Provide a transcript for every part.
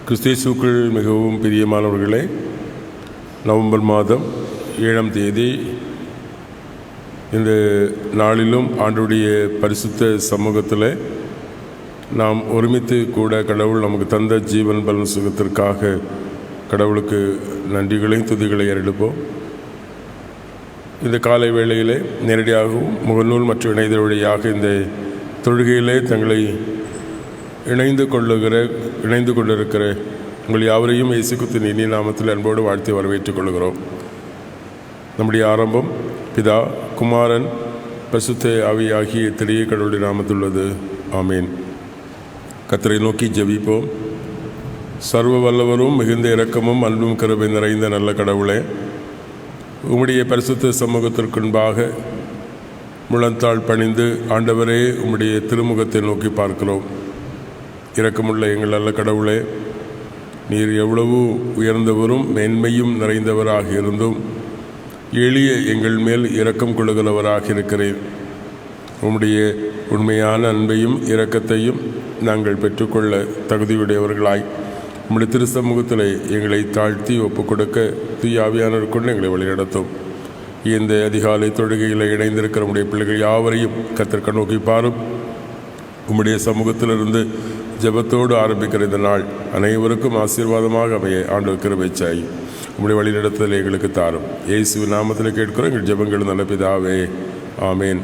கிறிஸ்தேசுக்குள் மிகவும் பிரியமானவர்களே, நவம்பர் மாதம் 7ஆம் தேதி இந்த நாளிலும் ஆண்டுடைய பரிசுத்த சமூகத்தில் நாம் ஒருமித்து கூட கடவுள் நமக்கு தந்த ஜீவன் பலன் சுகத்திற்காக கடவுளுக்கு நன்றிகளையும் துதிகளை ஏறெடுப்போம். இந்த காலை வேளையிலே நேரடியாகவும் முகநூல் மற்றும் இணையதள வழியாக இந்த தொழுகையிலே தங்களை இணைந்து கொண்டிருக்கிற உங்கள் யாவரையும் இயேசு கிறிஸ்துவின் இனிய நாமத்தில் அன்போடு வாழ்த்தி வரவேற்றுக் கொள்கிறோம். நம்முடைய ஆரம்பம் பிதா, குமாரன், பரிசுத்த ஆவி ஆகிய திரிய கடவுளுடைய நாமத்துள்ளது. ஆமீன். கர்த்தரை நோக்கி ஜெபிப்போம். சர்வ வல்லவரும் மிகுந்த இரக்கமும் அன்பும் கிருபை நிறைந்த நல்ல கடவுளே, உம்முடைய பரிசுத்த சமூகத்திற்குன்பாக முழந்தாள் பணிந்து ஆண்டவரே உம்முடைய திருமுகத்தை நோக்கி பார்க்கிறோம். இரக்கமுள்ள எங்கள் நல்ல கடவுளே, நீர் எவ்வளவு உயர்ந்தவரும் மேன்மையும் நிறைந்தவராக இருந்தும் எளிய எங்கள் மேல் இரக்கம் கொள்ளுகிறவராக இருக்கிறேன். உம்முடைய உண்மையான அன்பையும் இரக்கத்தையும் நாங்கள் பெற்றுக்கொள்ள தகுதியுடையவர்களாய் உம்முடைய திரு சமூகத்தில் எங்களை தாழ்த்தி ஒப்புக் கொடுக்க தூயாவியானவர் கொண்டு எங்களை வழிநடத்தும். இந்த அதிகாலை தொழுகையில் இணைந்திருக்கிற உம்முடைய பிள்ளைகள் யாவரையும் கர்த்தர் நோக்கி பாரும். உம்முடைய சமூகத்திலிருந்து ஜெபத்தோடு ஆரம்பிக்கிற இந்த நாள் அனைவருக்கும் ஆசீர்வாதமாக அமைய ஆண்டவர் கிருபை செய்யும். உம்முடைய வழிநடத்துதல் எங்களுக்கு தாரும். இயேசுவின் நாமத்தில் கேட்கிறோம் எங்கள் ஜெபங்கள் நல்ல பிதாவே, ஆமேன்.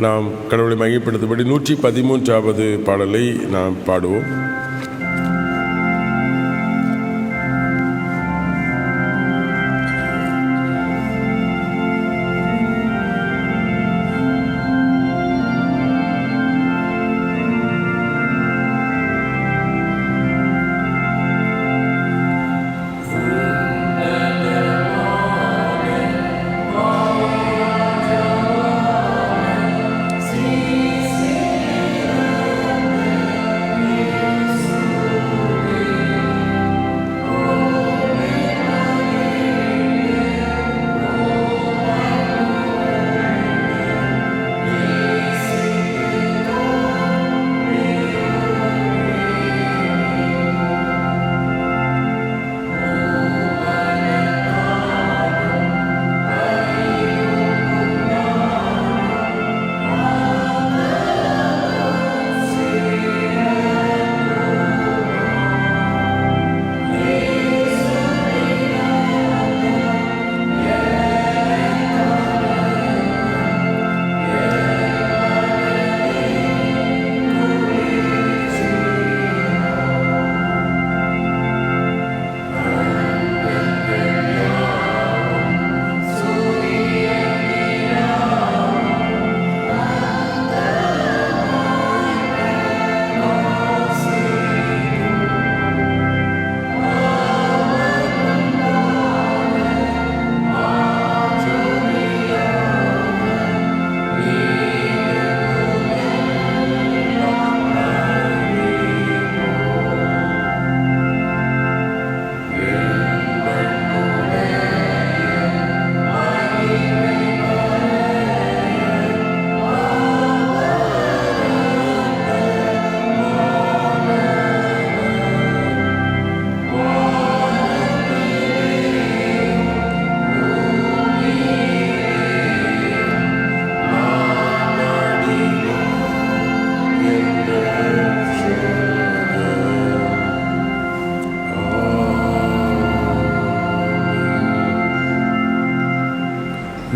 நாம் கடவுளை மையப்படுத்தபடி 113வது பாடலை நாம் பாடுவோம்.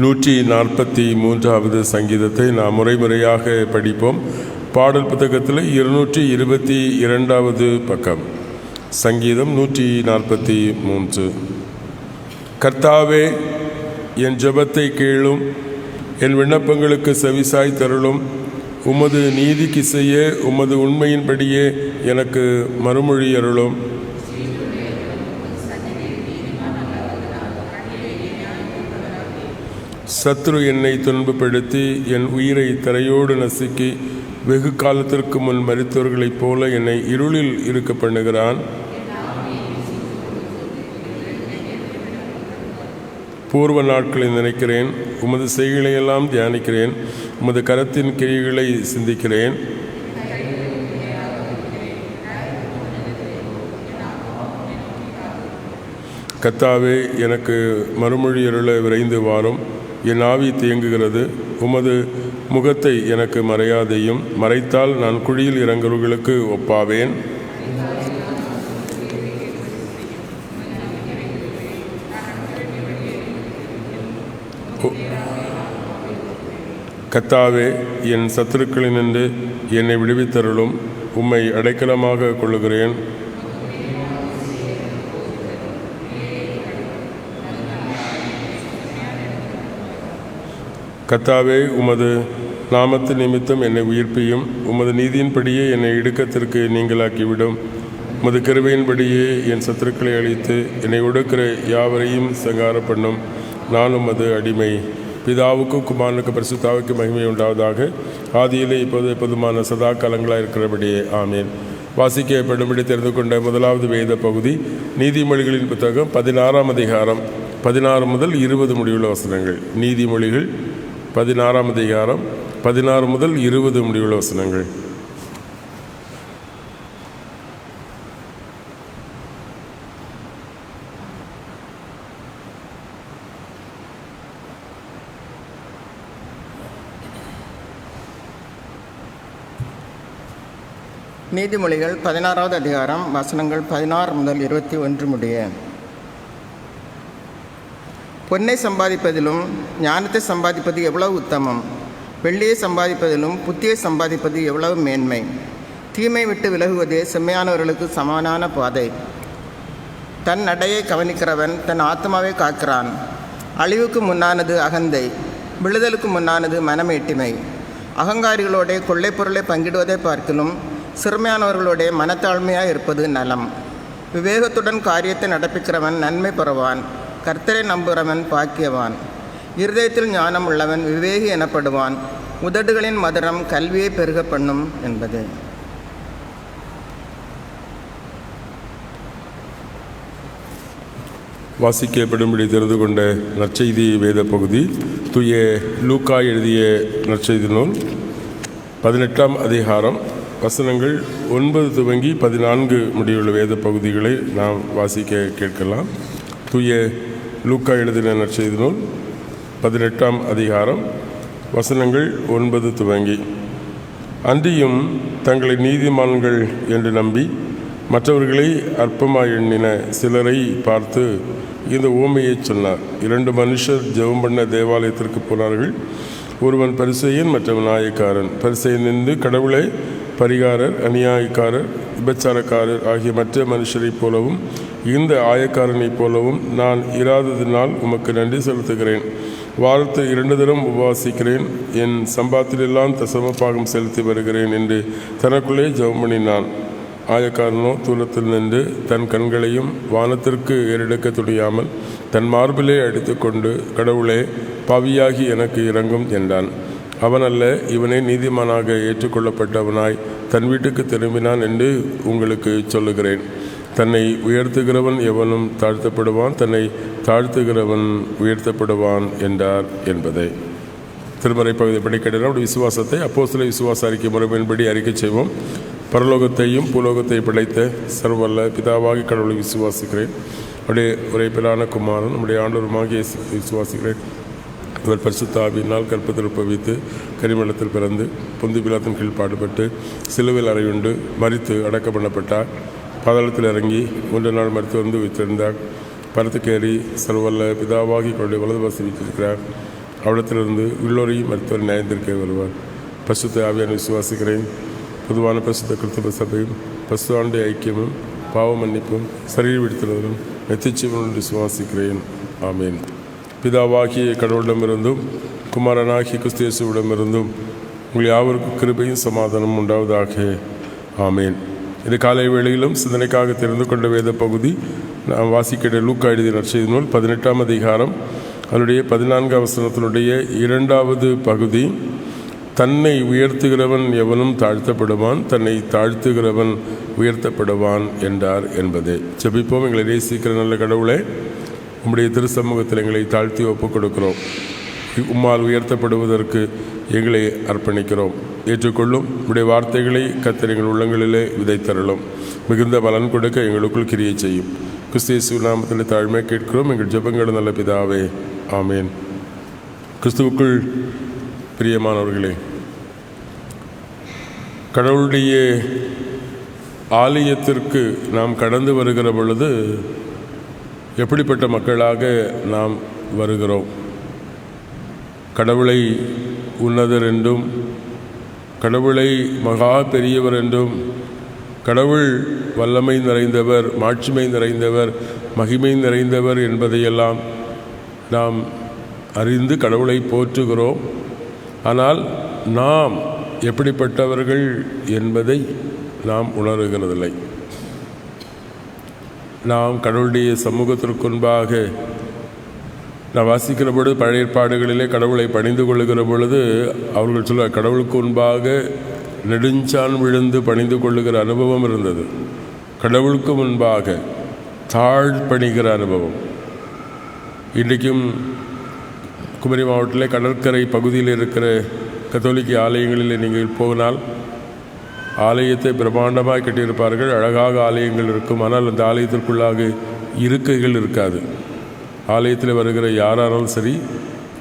நூற்றி 143வது சங்கீதத்தை நாம் முறையாக படிப்போம். பாடல் புத்தகத்தில் 222வது பக்கம். சங்கீதம் 143. கர்த்தாவே, என் ஜெபத்தை கேளும், என் விண்ணப்பங்களுக்கு செவிசாய் தருளும். உமது நீதிக்கு செய்ய உமது உண்மையின்படியே எனக்கு மறுமொழி அருளும். சத்ரு என்னை துன்பப்படுத்தி என் உயிரை தரையோடு நசுக்கி வெகு காலத்திற்கு முன் மரித்தவர்களைப் போல என்னை இருளில் இருக்க பண்ணுகிறான். பூர்வ நாட்களை நினைக்கிறேன், உமது செய்கைகளையெல்லாம் தியானிக்கிறேன், உமது கரத்தின் கிரியைகளை சிந்திக்கிறேன். கர்த்தாவே, எனக்கு மறுமொழி அருள விரைந்து வாரும். என் ஆவி தேங்குகிறது. உமது முகத்தை எனக்கு மறையாதையும். மறைத்தால் நான் குழியில் இறங்குறவர்களுக்கு ஒப்பாவேன். கர்த்தாவே, என் சத்துருக்களினின்று என்னை விடுவித்தருளும். உம்மை அடைக்கலமாக கொள்ளுகிறேன். கர்த்தாவே, உமது நாமத்து நிமித்தம் என்னை உயிர்ப்பியும். உமது நீதியின்படியே என்னை இடுக்கத்திற்கு நீங்களாக்கிவிடும். உமது கிருபையின்படியே என் சத்துருக்களை அழித்து என்னை ஒடுக்கிற யாவரையும் சங்கார பண்ணும். நான் உமது அடிமை. பிதாவுக்கும் குமாரனுக்கு பரிசுத்தாவுக்கு மகிமை உண்டாவதாக. ஆதியிலே இப்போது எப்போதுமான சதா காலங்களாக இருக்கிறபடியே ஆமேன். வாசிக்கப்படும்படி தெரிந்து கொண்ட முதலாவது வேத பகுதி நீதிமொழிகளின் புத்தகம் 16ஆம் அதிகாரம் 16 முதல் 20 முடிவுள்ள வசனங்கள். நீதிமொழிகள் 16ஆம் அதிகாரம் 16 முதல் 20 முடிவுள்ள வசனங்கள். நீதிமொழிகள் 16வது அதிகாரம் வசனங்கள் 16 முதல் 21 முடிய. பொன்னை சம்பாதிப்பதிலும் ஞானத்தை சம்பாதிப்பது எவ்வளவு உத்தமம்! வெள்ளியை சம்பாதிப்பதிலும் புத்தியை சம்பாதிப்பது எவ்வளவு மேன்மை! தீமை விட்டு விலகுவதே செம்மையானவர்களுக்கு சமானான பாதை. தன் நடையை கவனிக்கிறவன் தன் ஆத்மாவை காக்கிறான். அழிவுக்கு முன்னானது அகந்தை, விழுதலுக்கு முன்னானது மனமேட்டிமை. அகங்காரிகளோட கொள்ளை பொருளை பங்கிடுவதை பார்க்கிலும் சிறுமையானவர்களுடைய மனத்தாழ்மையாக இருப்பது நலம். விவேகத்துடன் காரியத்தை நடப்பிக்கிறவன் நன்மை பெறுவான். கர்த்தரை நம்புகிறவன் பாக்கியவான். இருதயத்தில் ஞானம் உள்ளவன் விவேகி எனப்படுவான். உதடுகளின் மதுரம் கல்வியை பெருக பண்ணும் என்பது. வாசிக்கப்படும்படி தெரிந்து கொண்ட நற்செய்தி வேத பகுதி தூய லூக்கா எழுதிய நற்செய்தி நூல் 18ஆம் அதிகாரம் வசனங்கள் 9 துவங்கி 14 முடிவுள்ள வேத பகுதிகளை நாம் வாசிக்க கேட்கலாம். தூய லூக்கா எழுதின நற்செய்தி நூல் 18ஆம் அதிகாரம் வசனங்கள் 9 துவங்கி. அன்றியும் தங்களை நீதிமான்கள் என்று நம்பி மற்றவர்களை அற்பமாய் எண்ணின சிலரை பார்த்து இந்த உவமையை சொன்னார். 2 மனுஷர் ஜெபம் பண்ண தேவாலயத்திற்கு போனார்கள். ஒருவன் பரிசேயன், மற்றவன் ஆயக்காரன். பரிசேயன் நின்று, கடவுளை, பரிகாரர், அநியாயக்காரர், விபச்சாரக்காரர் ஆகிய மற்ற மனுஷரைப் போலவும் இந்த ஆயக்காரனைப் போலவும் நான் இராததினால் உமக்கு நன்றி செலுத்துகிறேன். வாரத்து 2 தரம் உபவாசிக்கிறேன். என் சம்பாத்திலெல்லாம் தசம பாகம் செலுத்தி வருகிறேன் என்று தனக்குள்ளே ஜெபம் பண்ணினான். ஆயக்காரனோ தூரத்தில் நின்று தன் கண்களையும் வானத்திற்கு ஏறெடுக்க துணியாமல் தன் மார்பிலே அடித்து கொண்டு, கடவுளே, பாவியாகி எனக்கு இரங்கும் என்றான். அவன் அல்ல, இவனே நீதிமானாக ஏற்றுக்கொள்ளப்பட்டவனாய் தன் வீட்டுக்கு திரும்பினான் என்று உங்களுக்கு சொல்லுகிறேன். தன்னை உயர்த்துகிறவன் எவனும் தாழ்த்தப்படுவான், தன்னை தாழ்த்துகிறவன் உயர்த்தப்படுவான் என்றார் என்பதை. திருமறை பகுதி படிக்கிறோம். அப்படி விசுவாசத்தை அப்போஸ்தல விசுவாச அறிக்கை முறைமையின்படி அறிக்கை செய்வோம். பரலோகத்தையும் பூலோகத்தை படைத்த சர்வல்ல பிதாவாகி கடவுளை விசுவாசிக்கிறேன். அவருடைய ஒரே பேரான குமாரன் நம்முடைய ஆண்டவருமாகிய விசுவாசிக்கிறேன். இவர் பரிசுத்த ஆவியினால் கற்பத்தில் பவித்து கரிமளத்தில் பிறந்து பொந்து பிலாத்தின் கீழ் பாடுபட்டு சிலுவையில் அறையுண்டு மரித்து அடக்கம் பண்ணப்பட்டார். பாதாளத்தில் இறங்கி 3 நாள் மரித்து வந்து வைத்திருந்தார். பரத்துக்கேறி சர்வல்ல பிதாவாகி கடவுளை வலது வாசி வைத்திருக்கிறார். அவ்விடத்திலிருந்து உள்ளோரையும் மருத்துவர் நியாயத்திற்கே வருவார். பரிசுத்த ஆவியான விசுவாசிக்கிறேன். பொதுவான பரிசுத்த கிறிஸ்தவ சபையும் பரிசுத்த ஐக்கியமும் பாவ மன்னிப்பும் சரீர விடுத்தலும் நித்தியஜீவனுடன் விசுவாசிக்கிறேன். ஆமேன். பிதாவாகிய கடவுளிடமிருந்தும் குமாரனாகிய கிறிஸ்து இயேசுவிடமிருந்தும் உங்கள் யாவருக்கும் கிருபையும் சமாதானம் உண்டாவதாக. ஆமேன். இது காலை வேளையிலும் சிந்தனைக்காக தெரிந்து கொண்ட வேத பகுதி நாம் வாசிக்கிற லூக்கா எழுதிய நற்செய்தி நூல் 18ஆம் அதிகாரம் அதனுடைய 14ஆம் வசனத்தினுடைய 2வது பகுதி. தன்னை உயர்த்துகிறவன் எவனும் தாழ்த்தப்படுவான், தன்னை தாழ்த்துகிறவன் உயர்த்தப்படுவான் என்றார் என்பது. ஜெபிப்போம். எங்களை நேசிக்கிற நல்ல கடவுளே, உம்முடைய திருச்சமூகத்தில் எங்களை தாழ்த்தி ஒப்புக் கொடுக்கிறோம். உம்மால் உயர்த்தப்படுவதற்கு எங்களை அர்ப்பணிக்கிறோம். ஏற்றுக்கொள்ளும். உம்முடைய வார்த்தைகளை கர்த்தர் எங்கள் உள்ளங்களிலே விதைத்தருளும். மிகுந்த பலன் கொடுக்க எங்களுக்குள் கிரியை செய்யும். கிறிஸ்து இயேசு நாமத்தில் தாழ்மை கேட்கிறோம் எங்கள் ஜெபங்கள் நல்ல பிதாவே, ஆமேன். கிறிஸ்துவுக்குள் பிரியமானவர்களே, கடவுளுடைய ஆலயத்திற்கு நாம் கடந்து வருகிற பொழுது எப்படிப்பட்ட மக்களாக நாம் வருகிறோம்? கடவுளை உன்னதர் என்றும், கடவுளை மகா பெரியவர் என்றும், கடவுள் வல்லமை நிறைந்தவர், மாட்சிமை நிறைந்தவர், மகிமை நிறைந்தவர் என்பதையெல்லாம் நாம் அறிந்து கடவுளை போற்றுகிறோம். ஆனால் நாம் எப்படிப்பட்டவர்கள் என்பதை நாம் உணர்கிறதில்லை. நாம் கடவுளுடைய சமூகத்திற்கு முன்பாக நான் வாசிக்கிற பொழுது பழைய ஏற்பாடுகளிலே கடவுளை பணிந்து கொள்ளுகிற பொழுது அவர்கள் சொல்ல கடவுளுக்கு முன்பாக நெடுஞ்சான் விழுந்து பணிந்து கொள்ளுகிற அனுபவம் இருந்தது. கடவுளுக்கு முன்பாக தாழ்பணிகிற அனுபவம். இன்றைக்கும் குமரி மாவட்டத்தில் கடற்கரை பகுதியில் இருக்கிற கத்தோலிக்க ஆலயங்களில் நீங்கள் போனால் ஆலயத்தை பிரம்மாண்டமாக கட்டியிருப்பார்கள், அழகாக ஆலயங்கள் இருக்கும். ஆனால் அந்த ஆலயத்திற்குள்ளாக இருக்கைகள் இருக்காது. ஆலயத்தில் வருகிற யாராலும் சரி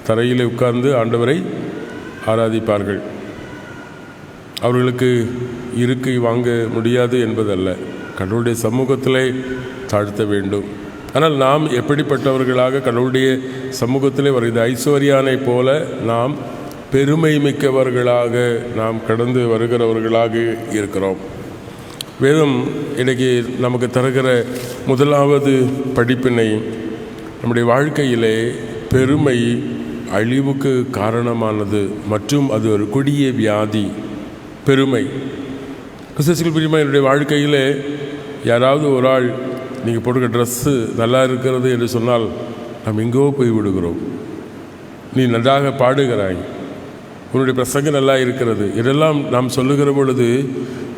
தரையில் உட்கார்ந்து ஆண்டவரை ஆராதிப்பார்கள். அவர்களுக்கு இருக்கை வாங்க முடியாது என்பதல்ல, கடவுளுடைய சமூகத்திலே தாழ்த்த வேண்டும். ஆனால் நாம் எப்படிப்பட்டவர்களாக கடவுளுடைய சமூகத்திலே வருகிற ஐஸ்வர்யானை போல நாம் பெருமை மிக்கவர்களாக நாம் கடந்து வருகிறவர்களாக இருக்கிறோம். வேதம் இன்றைக்கி நமக்கு தருகிற முதலாவது படிப்பினை, நம்முடைய வாழ்க்கையிலே பெருமை அழிவுக்கு காரணமானது மற்றும் அது ஒரு கொடிய வியாதி. பெருமை கிறிஸ்துவுக்குள் பிரியமான என்னுடைய வாழ்க்கையில் யாராவது ஒரு ஆள் நீங்கள் போட்டுக்க ட்ரெஸ்ஸு நல்லா இருக்கிறது என்று சொன்னால் நாம் எங்கோ போய் விடுகிறோம். நீ நன்றாக பாடுகிறாய், உன்னுடைய பிரசங்கம் நல்லா இருக்கிறது, இதெல்லாம் நாம் சொல்லுகிற பொழுது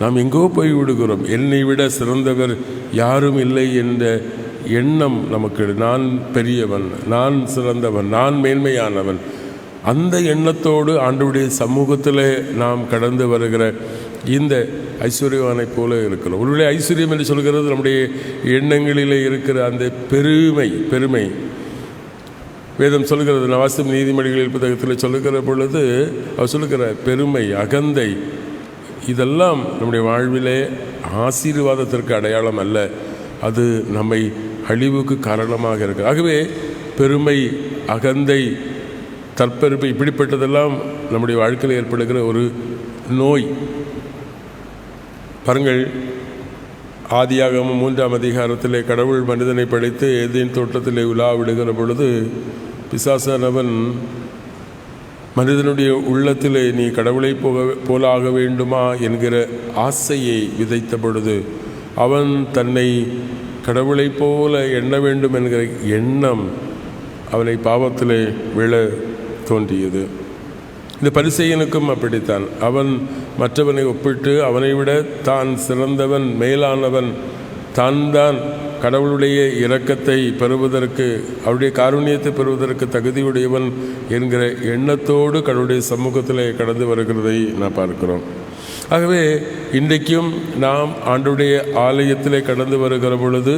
நாம் எங்கோ போய் விடுகிறோம். என்னை விட சிறந்தவர் யாரும் இல்லை என்ற எண்ணம் நமக்கு, நான் பெரியவன், நான் சிறந்தவன், நான் மேன்மையானவன், அந்த எண்ணத்தோடு ஆண்டவருடைய சமூகத்தில் நாம் கடந்து வருகிற இந்த ஐஸ்வர்யவானை போல இருக்கிறோம். ஒருவேளை ஐஸ்வர்யம் என்று சொல்கிறது நம்முடைய எண்ணங்களிலே இருக்கிற அந்த பெருமை. வேதம் சொல்லுகிறது, நவாசிம் நீதிமொழிகளில் புத்தகத்தில் சொல்லுகிற பொழுது அவர் சொல்லுகிற பெருமை, அகந்தை, இதெல்லாம் நம்முடைய வாழ்விலே ஆசீர்வாதத்திற்கு அடையாளம் அல்ல, அது நம்மை அழிவுக்கு காரணமாக இருக்கு. ஆகவே பெருமை, அகந்தை, தற்பெருமை, இப்படிப்பட்டதெல்லாம் நம்முடைய வாழ்க்கையில் ஏற்படுகிற ஒரு நோய். பாருங்கள், ஆதியாகமம் 3ஆம் அதிகாரத்திலே கடவுள் மனிதனை படைத்து ஏதேன் தோட்டத்திலே உலா விடுகிற பொழுது பிசாசானவன் மனிதனுடைய உள்ளத்திலே நீ கடவுளை போலாக வேண்டுமா என்கிற ஆசையை விதைத்த பொழுது அவன் தன்னை கடவுளை போல எண்ண வேண்டும் என்கிற எண்ணம் அவனை பாவத்திலே விழ தோன்றியது. இந்த பரிசேயனுக்கும் அப்படித்தான். அவன் மற்றவனை ஒப்பிட்டு அவனை விட தான் சிறந்தவன், மேலானவன், தான் கடவுளுடைய இரக்கத்தை பெறுவதற்கு, அவருடைய காருண்யத்தை பெறுவதற்கு தகுதியுடையவன் என்கிற எண்ணத்தோடு கடவுளுடைய சமூகத்தில் கடந்து வருகிறதை நான் பார்க்கிறோம். ஆகவே இன்றைக்கும் நாம் ஆண்டவருடைய ஆலயத்திலே கடந்து வருகிற பொழுது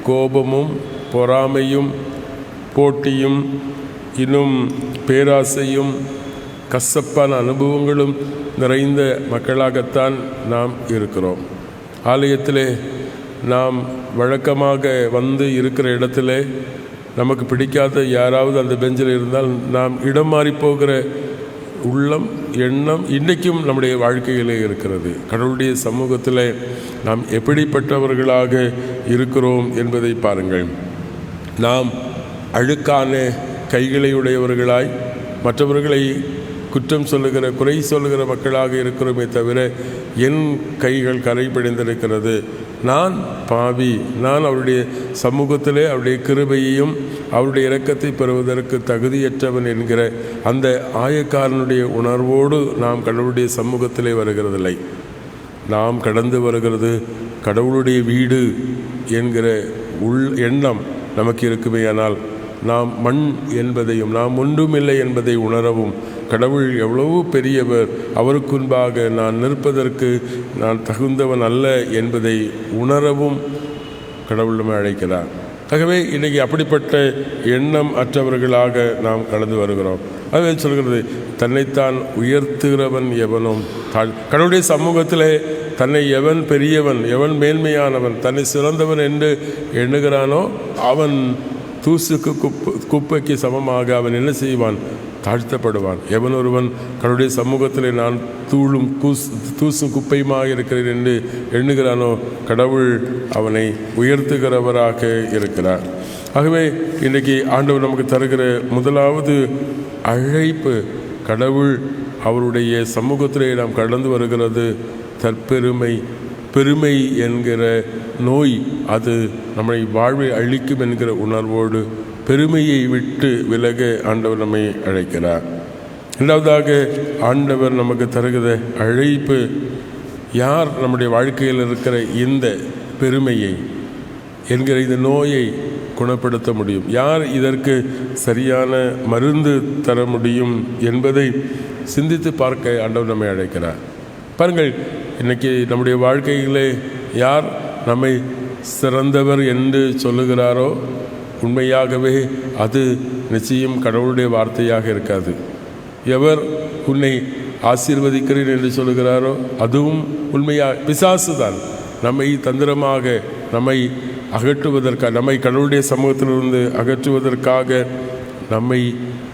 கோபமும் பொறாமையும் போட்டியும் இன்னும் பேராசையும் கசப்பான அனுபவங்களும் நிறைந்த மக்களாகத்தான் நாம் இருக்கிறோம். ஆலயத்திலே நாம் வழக்கமாக வந்து இருக்கிற இடத்துல நமக்கு பிடிக்காத யாராவது அந்த பெஞ்சில் இருந்தால் நாம் இடம் மாறி போகிற உள்ளம், எண்ணம் இன்றைக்கும் நம்முடைய வாழ்க்கையிலே இருக்கிறது. கடவுளுடைய சமூகத்தில் நாம் எப்படிப்பட்டவர்களாக இருக்கிறோம் என்பதை பாருங்கள். நாம் அழுக்கான கைகளை உடையவர்களாய் மற்றவர்களை குற்றம் சொல்லுகிற, குறை சொல்லுகிற மக்களாக இருக்கிறோமே தவிர என் கைகள் கரை பிடிந்திருக்கிறது, நான் பாவி, நான் அவருடைய சமூகத்திலே அவருடைய கிருபையையும் அவருடைய இரக்கத்தை பெறுவதற்கு தகுதியற்றவன் என்கிற அந்த ஆயக்காரனுடைய உணர்வோடு நாம் கடவுளுடைய சமூகத்திலே வருகிறதில்லை. நாம் கடந்து வருகிறது கடவுளுடைய வீடு என்கிற எண்ணம் நமக்கு இருக்குமேயானால் நாம் மண் என்பதையும் நாம் ஒன்றுமில்லை என்பதை உணரவும், கடவுள் எவ்வளவு பெரியவர், அவருக்கு முன்பாக நான் நிற்பதற்கு நான் தகுந்தவன் அல்ல என்பதை உணரவும் கடவுள் நம்மை அழைக்கிறார். ஆகவே இன்றைக்கி அப்படிப்பட்ட எண்ணம் அற்றவர்களாக நாம் கடந்து வருகிறோம். அதுவே சொல்கிறது, தன்னைத்தான் உயர்த்துகிறவன் எவனும் கடவுளுடைய சமூகத்திலே தன்னை எவன் பெரியவன், எவன் மேன்மையானவன், தன்னை சிறந்தவன் என்று எண்ணுகிறானோ அவன் தூசுக்கு குப்பைக்கு சமமாக அவன் என்ன செய்வான்? தாழ்த்தப்படுவான். எவன் ஒருவன் கடவுளுடைய சமூகத்தில் நான் தூசும் குப்பையுமாக இருக்கிறேன் என்று எண்ணுகிறானோ கடவுள் அவனை உயர்த்துகிறவராக இருக்கிறார். ஆகவே இன்றைக்கி ஆண்டவர் நமக்கு தருகிற முதலாவது அழைப்பு, கடவுள் அவருடைய சமூகத்திலே நாம் கடந்து வருகிறது பெருமை என்கிற நோய், அது நம்மை வாழ்வை அழிக்கும் என்கிற உணர்வோடு பெருமையை விட்டு விலக ஆண்டவர் நம்மை அழைக்கிறார். இரண்டாவதாக ஆண்டவர் நமக்கு தருகிற அழைப்பு, யார் நம்முடைய வாழ்க்கையில் இருக்கிற இந்த பெருமையை என்கிற இந்த நோயை குணப்படுத்த முடியும், யார் இதற்கு சரியான மருந்து தர முடியும் என்பதை சிந்தித்து பார்க்க ஆண்டவர் நம்மை அழைக்கிறார். பாருங்கள், இன்றைக்கி நம்முடைய வாழ்க்கையிலே யார் நம்மை சிறந்தவர் என்று சொல்லுகிறாரோ உண்மையாகவே அது நிச்சயம் கடவுளுடைய வார்த்தையாக இருக்காது. எவர் உன்னை ஆசீர்வதிக்கிறேன் என்று சொல்லுகிறாரோ அதுவும் உண்மையாக பிசாசு தான் நம்மை தந்திரமாக நம்மை அகற்றுவதற்காக, நம்மை கடவுளுடைய சமூகத்திலிருந்து அகற்றுவதற்காக நம்மை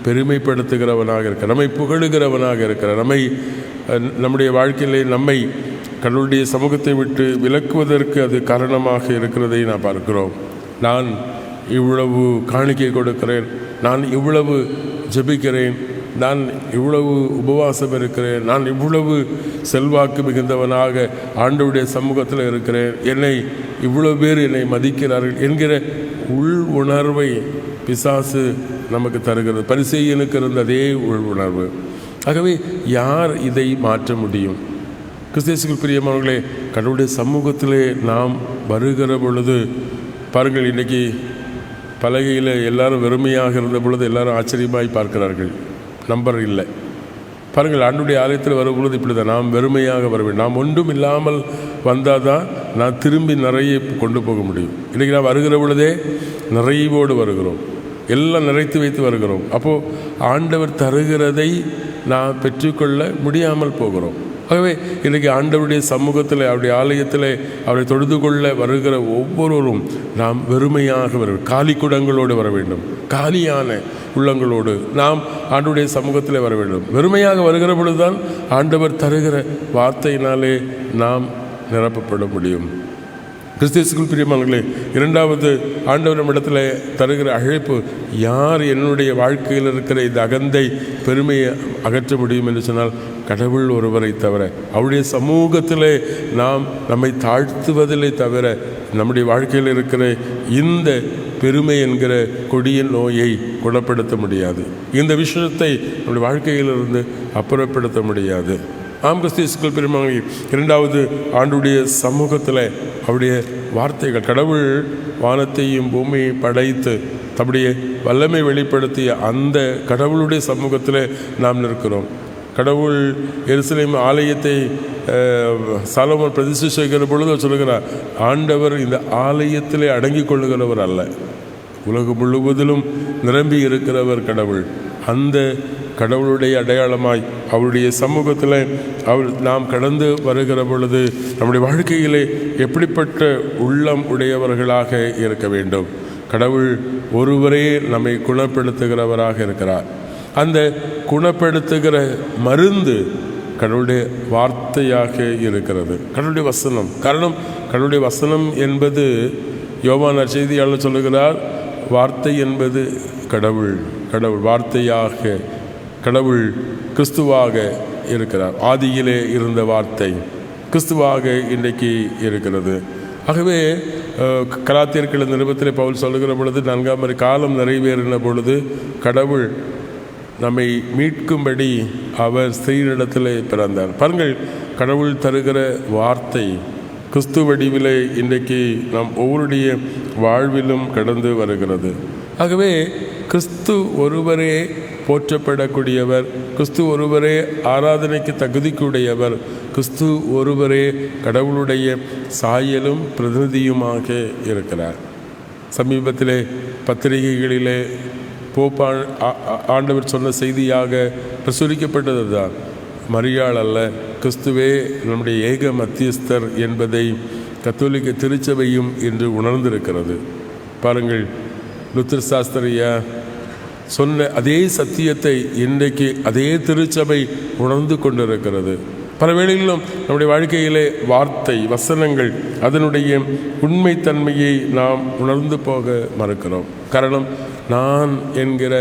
பெருமைப்படுத்துகிறவனாக இருக்கிறார், நம்மை புகழுகிறவனாக இருக்கிறார், நம்முடைய வாழ்க்கையிலே நம்மை கடவுளுடைய சமூகத்தை விட்டு விலக்குவதற்கு அது காரணமாக இருக்கிறதை நான் பார்க்கிறோம். நான் இவ்வளவு காணிக்கை கொடுக்கிறேன், நான் இவ்வளவு ஜெபிக்கிறேன், நான் இவ்வளவு உபவாசம் இருக்கிறேன், நான் இவ்வளவு செல்வாக்கு மிகுந்தவனாக ஆண்டவருடைய சமூகத்தில் இருக்கிறேன், என்னை இவ்வளவு பேர் என்னை மதிக்கிறார்கள் என்கிற உள் உணர்வை பிசாசு நமக்கு தருகிறது. பரிசேயனுக்கு இருந்த அதே உள் உணர்வு. ஆகவே யார் இதை மாற்ற முடியும்? கிறிஸ்தேசுக்குள் பிரியமானவர்களே, கடவுளுடைய சமூகத்திலே நாம் வருகிற பொழுது பாருங்கள், இன்றைக்கி பலகையில் எல்லாரும் வெறுமையாக இருந்த பொழுது எல்லாரும் ஆச்சரியமாய் பார்க்கிறார்கள், நம்பர் இல்லை. பாருங்கள், ஆண்டுடைய ஆலயத்தில் வரும் பொழுது இப்படி தான், நாம் வெறுமையாக வர வேண்டும், நாம் ஒன்றும் இல்லாமல் வந்தால் தான் நான் திரும்பி நிறைய கொண்டு போக முடியும். இன்றைக்கி நாம் வருகிற பொழுதே நிறைவோடு வருகிறோம், எல்லாம் நிறைத்து வைத்து வருகிறோம். அப்போது ஆண்டவர் தருகிறதை நாம் பெற்றுக்கொள்ள முடியாமல் போகிறோம். ஆகவே இன்றைக்கி ஆண்டவருடைய சமூகத்தில், அவருடைய ஆலயத்தில் அவரை தொழுது கொள்ள வருகிற ஒவ்வொருவரும் நாம் வெறுமையாக வர வேண்டும், காலி குடங்களோடு வர வேண்டும், காலியான உள்ளங்களோடு நாம் ஆண்டவருடைய சமூகத்தில் வர வேண்டும். வெறுமையாக வருகிற பொழுதுதான் ஆண்டவர் தருகிற வார்த்தையினாலே நாம் நிரப்பப்பட முடியும். கிறிஸ்தேசுக்குள் பிரியமானவர்களே, இரண்டாவது ஆண்டவர் நம்மிடத்தில் தருகிற அழைப்பு, யார் என்னுடைய வாழ்க்கையில் இருக்கிற இந்த அகந்தை பெருமையை அகற்ற முடியும் என்று சொன்னால் கடவுள் ஒருவரை தவிர, அவருடைய சமூகத்திலே நாம் நம்மை தாழ்த்துவதிலே தவிர நம்முடைய வாழ்க்கையில் இருக்கிற இந்த பெருமை என்கிற கொடிய நோயை குணப்படுத்த முடியாது. இந்த விஷயத்தை நம்முடைய வாழ்க்கையிலிருந்து அப்புறப்படுத்த முடியாது. ஆம் கிறிஸ்தேசுக்குள் பெருமாள், இரண்டாவது ஆண்டுடைய சமூகத்தில் அவருடைய வார்த்தைகள், கடவுள் வானத்தையும் பூமியை படைத்து தம்முடைய வல்லமை வெளிப்படுத்திய அந்த கடவுளுடைய சமூகத்தில் நாம் நிற்கிறோம். கடவுள் எருசலேம் ஆலயத்தை சாலமோன் பிரதிஷ்டை செய்கிற பொழுது சொல்லுகிறார், ஆண்டவர் இந்த ஆலயத்திலே அடங்கி கொள்ளுகிறவர் அல்ல, உலகம் முழுவதிலும் நிரம்பி இருக்கிறவர் கடவுள். அந்த கடவுளுடைய அடையாளமாய் அவருடைய சமூகத்தில் நாம் கடந்து வருகிற பொழுது நம்முடைய வாழ்க்கையிலே எப்படிப்பட்ட உள்ளம் உடையவர்களாக இருக்க வேண்டும்? கடவுள் ஒருவரே நம்மை குணப்படுத்துகிறவராக இருக்கிறார். அந்த குணப்படுத்துகிற மருந்து கடவுளுடைய வார்த்தையாக இருக்கிறது, கடவுளுடைய வசனம். காரணம், கடவுளுடைய வசனம் என்பது யோவான் நற்செய்தியாளர் சொல்லுகிறார், வார்த்தை என்பது கடவுள், கடவுள் வார்த்தையாக, கடவுள் கிறிஸ்துவாக இருக்கிறார். ஆதியிலே இருந்த வார்த்தை கிறிஸ்துவாக இன்றைக்கு இருக்கிறது. ஆகவே கலாத்தியர்கள் நிருபத்திலே பவுல் சொல்லுகிற பொழுது, 4ஆம் காலம் நிறைவேறின பொழுது கடவுள் நம்மை மீட்கும்படி அவர் ஸ்திரீனிடத்திலே பிறந்தார். பாருங்கள், கடவுள் தருகிற வார்த்தை கிறிஸ்து வடிவிலே இன்றைக்கு நாம் ஒவ்வொருடைய வாழ்விலும் கடந்து வருகிறது. ஆகவே கிறிஸ்து ஒருவரே போற்றப்படக்கூடியவர், கிறிஸ்து ஒருவரே ஆராதனைக்கு தகுதிக்குடையவர், கிறிஸ்து ஒருவரே கடவுளுடைய சாயலும் பிரதிநிதியுமாக இருக்கிறார். சமீபத்திலே பத்திரிகைகளிலே போப்பா ஆண்டவர் சொன்ன செய்தியாக பிரசுரிக்கப்பட்டது தான், மரியாள் அல்ல, கிறிஸ்துவே நம்முடைய ஏக மத்தியஸ்தர் என்பதை கத்தோலிக்க திருச்சபையும் இன்று உணர்ந்திருக்கிறது. பாருங்கள், லுத்தர் சாஸ்திரியா சொன்ன அதே சத்தியத்தை இன்றைக்கு அதே திருச்சபை உணர்ந்து கொண்டிருக்கிறது. பல வேளைகளிலும் நம்முடைய வாழ்க்கையிலே வார்த்தை வசனங்கள் அதனுடைய உண்மைத்தன்மையை நாம் உணர்ந்து போக மறுக்கிறோம். காரணம், நான் என்கிற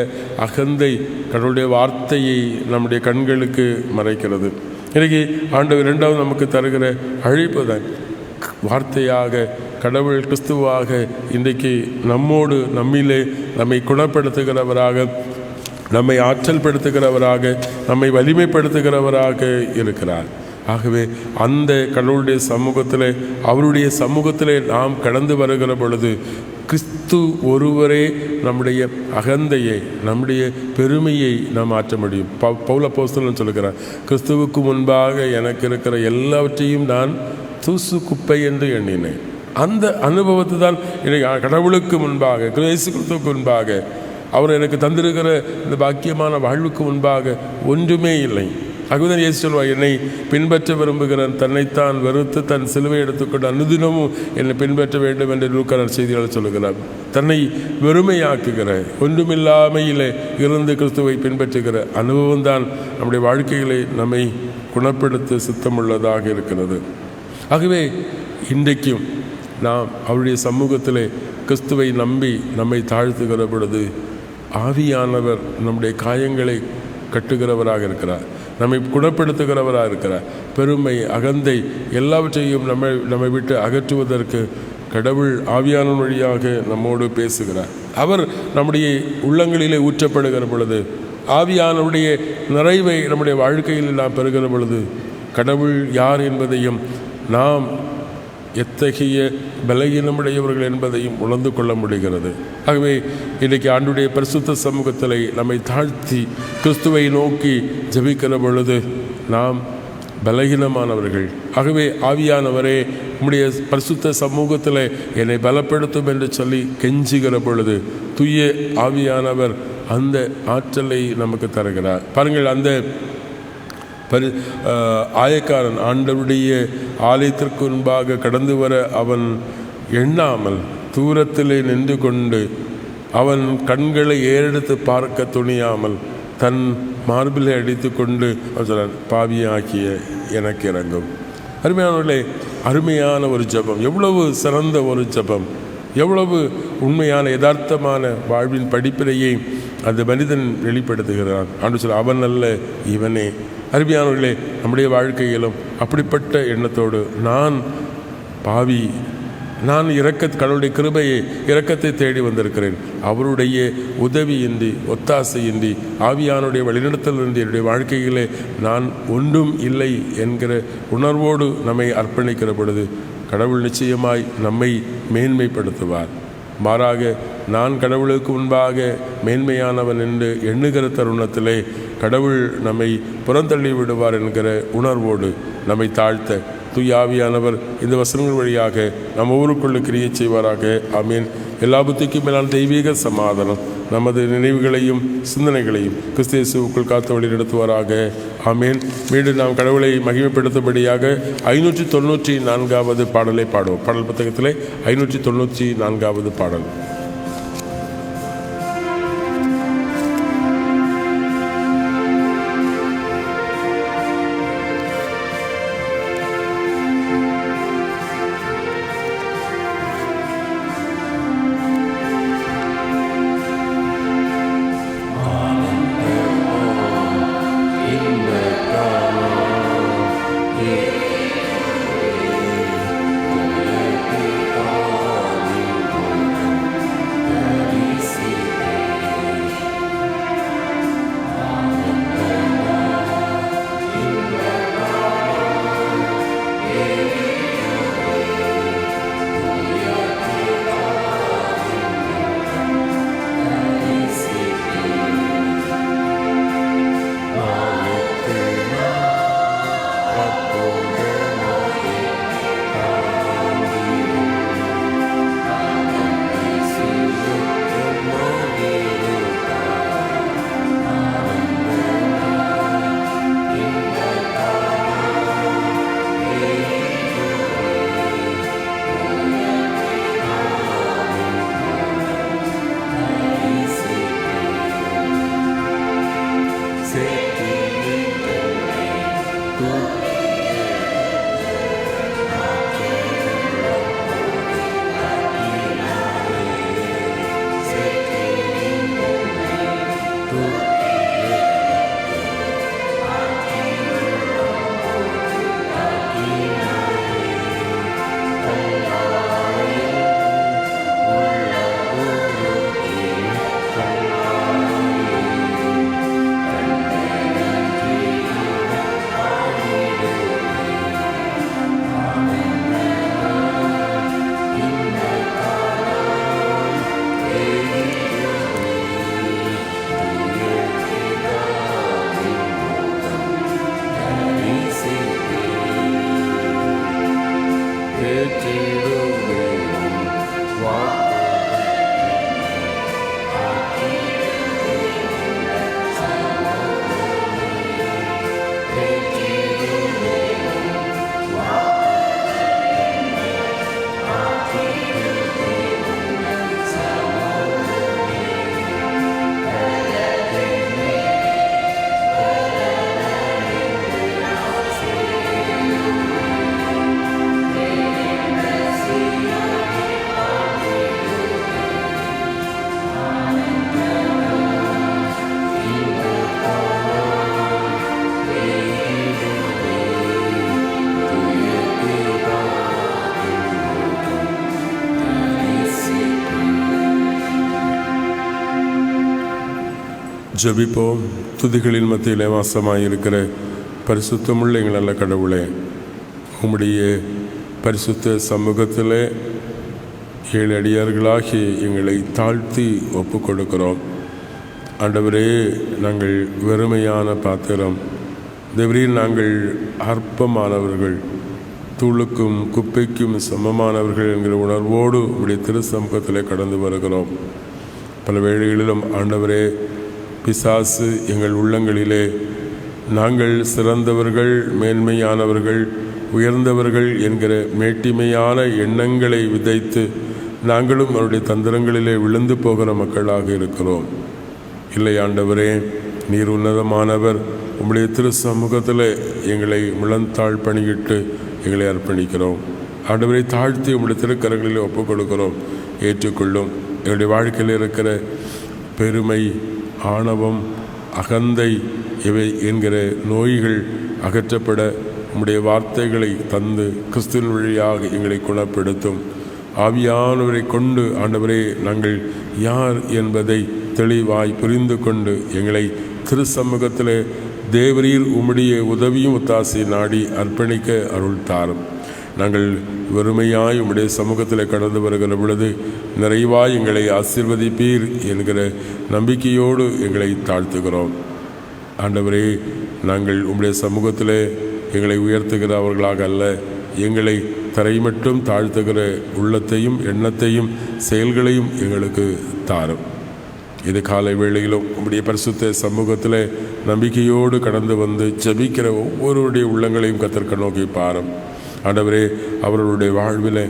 அகந்தை கடவுளுடைய வார்த்தையை நம்முடைய கண்களுக்கு மறைக்கிறது. இன்றைக்கு ஆண்டவர் இரண்டாவது நமக்கு தருகிற அழைப்பு தான் வார்த்தையாக கடவுள் கிறிஸ்துவாக இன்றைக்கு நம்மோடு நம்மிலே நம்மை குணப்படுத்துகிறவராக, நம்மை ஆற்றல் படுத்துகிறவராக, நம்மை வலிமைப்படுத்துகிறவராக இருக்கிறார். ஆகவே அந்த கடவுளுடைய சமூகத்தில், அவருடைய சமூகத்தில் நாம் கடந்து வருகிற பொழுது கிறிஸ்து ஒருவரே நம்முடைய அகந்தையை, நம்முடைய பெருமையை நாம் மாற்ற முடியும். பவுல் அப்போஸ்தலன் சொல்லுகிறார், கிறிஸ்துவுக்கு முன்பாக எனக்கு இருக்கிற எல்லாவற்றையும் நான் தூசு குப்பை என்று எண்ணினேன். அந்த அனுபவத்தை தான் கடவுளுக்கு முன்பாக, இயேசு கிறிஸ்துவுக்கு முன்பாக, அவர் எனக்கு தந்திருக்கிற இந்த பாக்கியமான வாழ்வுக்கு முன்பாக ஒன்றுமே இல்லை. ஆகவேதான் இயேசு சொல்வார், என்னை பின்பற்ற விரும்புகிறேன், தன்னைத்தான் வெறுத்து தன் சிலுவை எடுத்துக்கொண்டு அனுதினமும் என்னை பின்பற்ற வேண்டும் என்று லூக்கா செய்தியாளர் சொல்லுகிறார். தன்னை வெறுமையாக்குகிற, ஒன்றுமில்லாமையிலே இருந்து கிறிஸ்துவை பின்பற்றுகிற அனுபவம் தான் நம்முடைய வாழ்க்கைகளை நம்மை குணப்படுத்த சித்தமுள்ளதாக இருக்கிறது. ஆகவே இன்றைக்கும் நாம் அவருடைய சமூகத்திலே கிறிஸ்துவை நம்பி நம்மை தாழ்த்துகிற பொழுது ஆவியானவர் நம்முடைய காயங்களை கட்டுகிறவராக இருக்கிறார், நம்மை குணப்படுத்துகிறவராக இருக்கிறார். பெருமை, அகந்தை எல்லாவற்றையும் நம்மை விட்டு அகற்றுவதற்கு கடவுள் ஆவியானவர் வழியாக நம்மோடு பேசுகிறார். அவர் நம்முடைய உள்ளங்களிலே ஊற்றப்படுகிற பொழுது, ஆவியானவருடைய நிறைவை நம்முடைய வாழ்க்கையில் நாம் பெறுகிற பொழுது கடவுள் யார் என்பதையும் நாம் எத்தகைய பலகீனமுடையவர்கள் என்பதையும் உணர்ந்து கொள்ள முடிகிறது. ஆகவே இன்றைக்கு ஆண்டுடைய பரிசுத்த சமூகத்தில் நம்மை தாழ்த்தி கிறிஸ்துவை நோக்கி ஜெபிக்கிற பொழுது நாம் பலகீனமானவர்கள். ஆகவே ஆவியானவரே உம்முடைய பரிசுத்த சமூகத்தில் என்னை பலப்படுத்தும் என்று சொல்லி கெஞ்சுகிற பொழுது தூய ஆவியானவர் அந்த ஆற்றலை நமக்கு தருகிறார். பாருங்கள், அந்த ஆயக்காரன் ஆண்டவருடைய ஆலயத்திற்கு முன்பாக கடந்து வர அவன் எண்ணாமல் தூரத்திலே நின்று கொண்டு அவன் கண்களை ஏறெடுத்து பார்க்க துணியாமல் தன் மார்பிலை அடித்து கொண்டு அவன் பாவியாக்கிய எனக்கு இறங்கும். அருமையானவர்களே, அருமையான ஒரு ஜெபம், எவ்வளவு சிறந்த ஒரு ஜெபம், எவ்வளவு உண்மையான யதார்த்தமான வாழ்வின் படிப்பினையை அந்த மனிதன் வெளிப்படுத்துகிறான். ஆண்டு சொல்ல, அவன் அல்ல இவனே. அருமையானவர்களே, நம்முடைய வாழ்க்கையிலும் அப்படிப்பட்ட எண்ணத்தோடு நான் பாவி, நான் கடவுளுடைய கிருபையை, இரக்கத்தை தேடி வந்திருக்கிறேன், அவருடைய உதவியின்றி, ஒத்தாசையின்றி, ஆவியானுடைய வழிநடத்தலின்றி என்னுடைய வாழ்க்கையிலே நான் ஒன்றும் இல்லை என்கிற உணர்வோடு நம்மை அர்ப்பணிக்கிற பொழுது கடவுள் நிச்சயமாய் நம்மை மேன்மைப்படுத்துவார். மாறாக நான் கடவுளுக்கு முன்பாக மேன்மையானவன் என்று எண்ணுகிற தருணத்திலே கடவுள் நம்மை புறந்தள்ளி விடுவார் என்கிற உணர்வோடு நம்மை தாழ்த்த தூய ஆவியானவர் இந்த வசனங்கள் வழியாக நம் ஒவ்வொருக்குள்ள கிரியை செய்வாராக. ஆமீன். எல்லா புத்திக்கும் மேலான தெய்வீக சமாதானம் நமது நினைவுகளையும் சிந்தனைகளையும் கிறிஸ்து இயேசுவுக்குள் காத்து வழி நடத்துவாராக. ஆமீன். மீண்டும் நாம் கடவுளை மகிமைப்படுத்தும்படியாக 594வது பாடலை பாடுவோம். பாடல் புத்தகத்திலே 594வது பாடல். ஜெபிப்போம். துதிகளின் மத்தியிலே வாசமாயிருக்கிற பரிசுத்தமுள்ள எங்கள் நல்ல கடவுளே, உம்முடைய பரிசுத்த சமூகத்திலே 7 அடியார்களாகி எங்களை தாழ்த்தி ஒப்பு கொடுக்கிறோம். ஆண்டவரே, நாங்கள் வெறுமையான பாத்திரம். தேவரீர், நாங்கள் அற்பமானவர்கள், தூளுக்கும் குப்பைக்கும் சமமானவர்கள் என்கிற உணர்வோடு உம்முடைய திரு சமூகத்திலே கடந்து வருகிறோம். பல வேளைகளிலும் ஆண்டவரே, பிசாசு எங்கள் உள்ளங்களிலே நாங்கள் சிறந்தவர்கள், மேன்மையானவர்கள், உயர்ந்தவர்கள் என்கிற மேட்டிமையான எண்ணங்களை விதைத்து நாங்களும் அவருடைய தந்திரங்களிலே விழுந்து போகிற மக்களாக இருக்கிறோம். இல்லை ஆண்டவரே, நீர் உன்னதமானவர். உம்முடைய திரு சமூகத்தில் எங்களை முழந்தாழ் பணியிட்டு எங்களை அர்ப்பணிக்கிறோம். ஆண்டவரை தாழ்த்தி உம்முடைய திருக்கரங்களிலே ஒப்புக் கொடுக்கிறோம். ஏற்றுக்கொள்ளும். எங்களுடைய வாழ்க்கையில் இருக்கிற பெருமை, ஆணவம், அகந்தை இவை என்கிற நோய்கள் அகற்றப்பட உம்முடைய வார்த்தைகளை தந்து கிறிஸ்துவின் வழியாக எங்களை குணப்படுத்தும். ஆவியானவரை கொண்டு ஆண்டவரே, நாங்கள் யார் என்பதை தெளிவாய் புரிந்து கொண்டு எங்களை திரு சமூகத்தில் தேவரீர் உம்முடைய உதவியும் ஒத்தாசை நாடி அர்ப்பணிக்க அருள் தாரும். நாங்கள் வெறுமையாய் உம்முடைய சமூகத்தில் கடந்து வருகிற பொழுது நிறைவாய் எங்களை ஆசீர்வதிப்பீர் என்கிற நம்பிக்கையோடு எங்களை தாழ்த்துகிறோம். ஆண்டவரே, நாங்கள் உம்முடைய சமூகத்தில் எங்களை உயர்த்துகிறவர்களாக அல்ல, எங்களை தரை மட்டும் தாழ்த்துகிற உள்ளத்தையும் எண்ணத்தையும் செயல்களையும் எங்களுக்கு தாரும். இது காலை வேளையிலும் உம்முடைய பரிசுத்த சமூகத்தில் நம்பிக்கையோடு கடந்து வந்து ஜெபிக்கிற ஒவ்வொருடைய உள்ளங்களையும் கத்தர்க்க நோக்கி பாரும். ஆண்டவரே, அவர்களுடைய வாழ்வில்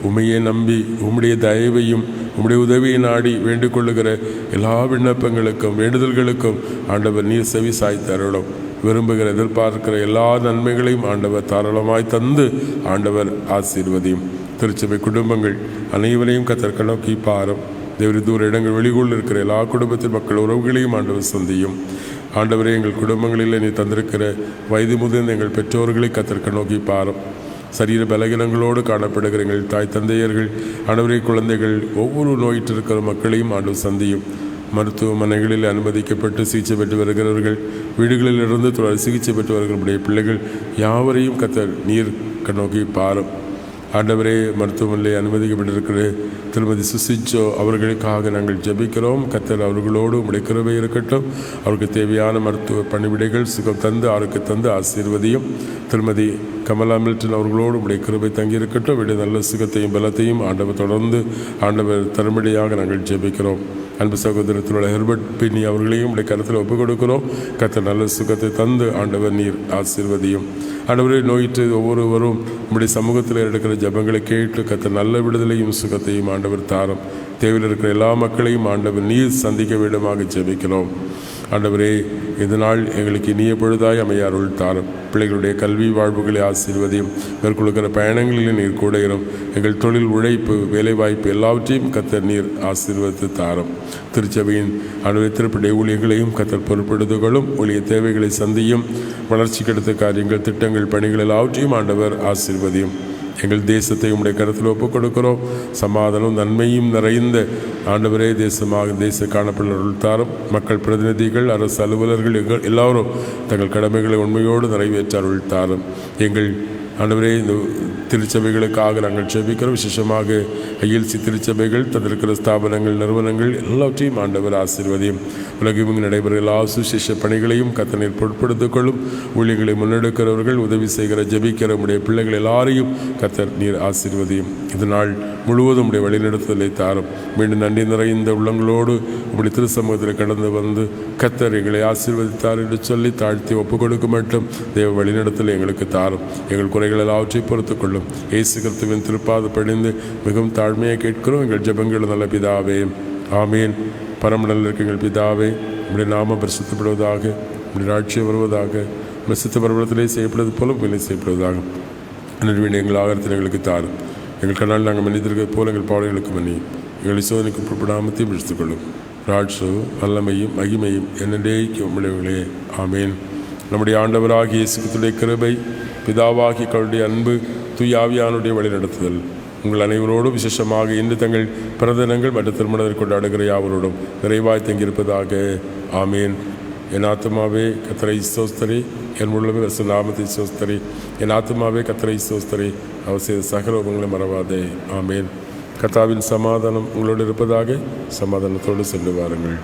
உம்மையே நம்பி உம்முடைய தயவையும் உம்முடைய உதவியை நாடி வேண்டிக் கொள்ளுகிற எல்லா விண்ணப்பங்களுக்கும் வேண்டுதல்களுக்கும் ஆண்டவர் நீர் செவி சாய்த்து அருளும். விரும்புகிற எதிர்பார்க்கிற எல்லா நன்மைகளையும் ஆண்டவர் தாராளமாய் தந்து ஆண்டவர் ஆசீர்வதியும். திருச்சபை குடும்பங்கள் அனைவரையும் கத்தர்க்க நோக்கி பாரும். தேவரி, தூர இடங்கள் வெளிகொள்ள இருக்கிற எல்லா குடும்பத்தின் மக்கள் உறவுகளையும் ஆண்டவர் சந்தியும். ஆண்டவரே, எங்கள் குடும்பங்களில் நீ தந்திருக்கிற வயது முதிர்ந்த எங்கள் பெற்றோர்களை கத்தர்க்க நோக்கி பாரும். சரீர பலகீனங்களோடு காணப்படுகிற எங்கள் தாய் தந்தையர்கள், ஆண்டவரே, குழந்தைகள், ஒவ்வொரு நோயிட்டு இருக்கிற மக்களையும் ஆண்டவர் சந்தியும். மருத்துவமனைகளில் அனுமதிக்கப்பட்டு சிகிச்சை பெற்று வருகிறவர்கள், வீடுகளிலிருந்து தொடர் சிகிச்சை பெற்று வருகிறவருடைய பிள்ளைகள் யாவரையும் கத்தர் நீர் கண்ணோக்கி பாரும். ஆண்டவரே, மருத்துவமனையில் அனுமதிக்கப்பட்டிருக்கிற திருமதி சுசிச்சோ அவர்களுக்காக நாங்கள் ஜெபிக்கிறோம். கத்தர் அவர்களோடு உம்முடைய கிருபை இருக்கட்டும். அவருக்கு தேவையான மருத்துவ பணிவிடைகள் சுகம் தந்து ஆரோக்கிய தந்து ஆசீர்வதியும். திருமதி கமலா மில்டன் அவர்களோடு உம்முடைய கிருபை தங்கியிருக்கட்டும். விட நல்ல சுகத்தையும் பலத்தையும் ஆண்டவர் தொடர்ந்து ஆண்டவர் தருமடியாக நாங்கள் ஜெபிக்கிறோம். அன்பு சகோதரத்தினுடைய ஹெர்பர்ட் பின்னி அவர்களையும் உடைய கருத்தில் ஒப்புக் கொடுக்கிறோம். கத்தர் நல்ல சுகத்தை தந்து ஆண்டவர் நீர் ஆசீர்வதியும். ஆண்டவரே, நோயிட்டு ஒவ்வொருவரும் உம்முடைய சமூகத்தில் எடுக்கிற ஜபங்களை கேட்டு கத்தர் நல்ல விடுதலையும் சுகத்தையும் ஆண்டவர் தாரும். தேவையில் இருக்கிற எல்லா மக்களையும் ஆண்டவர் நீர் சந்திக்க வேண்டுமாக ஜெபிக்கிறோம். ஆண்டவரே, இந்த நாள் எங்களுக்கு இனிய பொழுதாய் அமைய அருள் தாரும். பிள்ளைகளுடைய கல்வி வாழ்வுகளை ஆசீர்வதியும். மேற்கொள்கிற பயணங்களில் நீர் கூட இரும். எங்கள் தொழில், உழைப்பு, வேலைவாய்ப்பு எல்லாவற்றையும் கர்த்தர் நீர் ஆசீர்வதித்து தாரும். திருச்சபையின் ஆண்டவரே, திருப்படைய ஊழியர்களையும் கர்த்தர் பொறுப்படுத்துகளும். ஊழிய தேவைகளை சந்தியும். வளர்ச்சிக்கு அடுத்த காரியங்கள், திட்டங்கள், பணிகள் எல்லாவற்றையும் ஆண்டவர் ஆசீர்வதியும். எங்கள் தேசத்தை உம்முடைய கருத்தில் ஒப்புக் கொடுக்கிறோம். சமாதானம் நன்மையும் நிறைந்த ஆண்டவரே தேச காணப்படும் தாரும். மக்கள் பிரதிநிதிகள், அரசு அலுவலர்கள் எல்லாரும் தங்கள் கடமைகளை உண்மையோடு நிறைவேற்ற அருள் தாரும். எங்கள் ஆண்டவரே, இந்த திருச்சபைகளுக்காக நாங்கள் ஜெபிக்கிறோம். விசேஷமாக ஐஎல்சி திருச்சபைகள், தந்திருக்கிற ஸ்தாபனங்கள், நிறுவனங்கள் எல்லாவற்றையும் ஆண்டவர் ஆசீர்வதியும். உலகெங்கும் நடைபெறும் எல்லா சுவிசேஷ பணிகளையும் கர்த்தர் பொருட்படுத்திக் கொள்ளும். ஊழியர்களை முன்னெடுக்கிறவர்கள், உதவி செய்கிற, ஜெபிக்கிற உடைய பிள்ளைகள் எல்லாரையும் கர்த்தர் நீர் ஆசீர்வதியும். இந்த நாள் முழுவதும் உடைய வழிநடத்துதலை தாரும். மீண்டும் நன்றி நிறைந்த உள்ளங்களோடு உடைய திருச்சமூகத்தில் கடந்து வந்து கர்த்தர் எங்களை ஆசீர்வதித்தார் என்று சொல்லி தாழ்த்தி ஒப்புக் கொடுக்க மட்டும் தேவ வழிநடத்தலை எங்களுக்கு தாரும். எங்கள் குறைகள் எல்லாவற்றையும் பொறுத்துக் கொள்ளும். இயேசு கிறிஸ்துவின் திருப்பாது பணிந்து மிகவும் தாழ்மையை கேட்கிறோம் எங்கள் ஜெபங்கள் நல்ல பிதாவே, ஆமீன். பரமண்டலில் இருக்க எங்கள் பிதாவே, உடைய நாமம் பரிசுத்தப்படுவதாக, உடைய ராட்சியம் வருவதாக, சித்த பரவலத்திலே செய்யப்படுவது போல உங்களை செய்யப்படுவதாக. நன்றிவினை எங்கள் ஆகரத்தில் எங்களுக்கு தாரும். எங்கள் கண்ணால் நாங்கள் மன்னித்திருக்கிறது போல எங்கள் பாவங்களுக்கு மன்னியும். எங்களை சோதனைக்கு புறப்படாமத்தையும் பிடித்துக்கொள்ளும். ராட்சியமும் வல்லமையும் மகிமையும் என்னென்றைக்கு உம்முடையவர்களே, ஆமீன். நம்முடைய ஆண்டவராகிய இயேசு கிறிஸ்துவின் கிருபை, பிதாவாகிய கடவுளுடைய அன்பு, தூய ஆவியானுடைய வழிநடத்துதல் உங்கள் அனைவரோடும், விசேஷமாக இன்று தங்கள் பிறந்ததினங்கள் மற்றும் திருமணத்தை கொண்டாடுகிற யாவரோடும் நிறைவாய் தங்கியிருப்பதாக. ஆமீன். என் ஆத்துமாவே கர்த்தரை ஸ்தோத்திரி, என் முழுமே அரசு நாமத்தை ஸ்தோத்திரி. என் ஆத்துமாவே கர்த்தரை ஸ்தோத்திரி, அவர் செய்த சகல உங்களை மறவாதே. ஆமீன். கர்த்தாவின் சமாதானம் உங்களோடு இருப்பதாக. சமாதானத்தோடு சென்று வாருங்கள்.